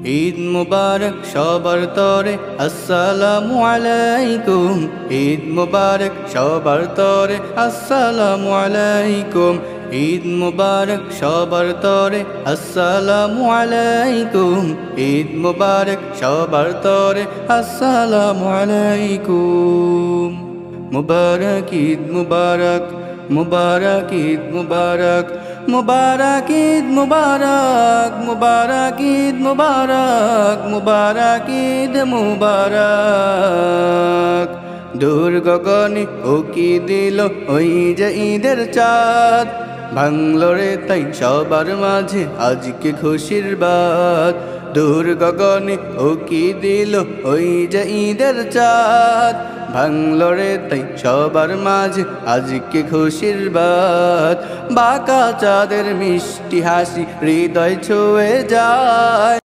ঈদ মুবারক সবার তরে আসসালামু আলাইকুম। ঈদ মুবারক সবার তরে আসসালামু আলাইকুম। ঈদ মুবারক সবার তরে আসসালামু আলাইকুম। ঈদ মুবারক সবার তরে আসসালামু আলাইকুম। মুবারক ঈদ মুবারক, মুবারক ঈদ মুবারক, মুবারক ঈদ মুবারক, মুবারক ঈদ মুবারক, মুবারক ঈদ মুবারক। দূর গগনে উকি দিল ওই যে ঈদের চাঁদ, ভাঙলো রে তাই সবার মাঝে আজকে খুশির বাত। দূর গগনে উকি দিল ওই যে ঈদের চাঁদ, ভাঙলো রে তাই সবার মাঝে আজকে খুশির বাত। বাঁকা চাঁদের মিষ্টি হাসি হৃদয় ছুঁয়ে যায়।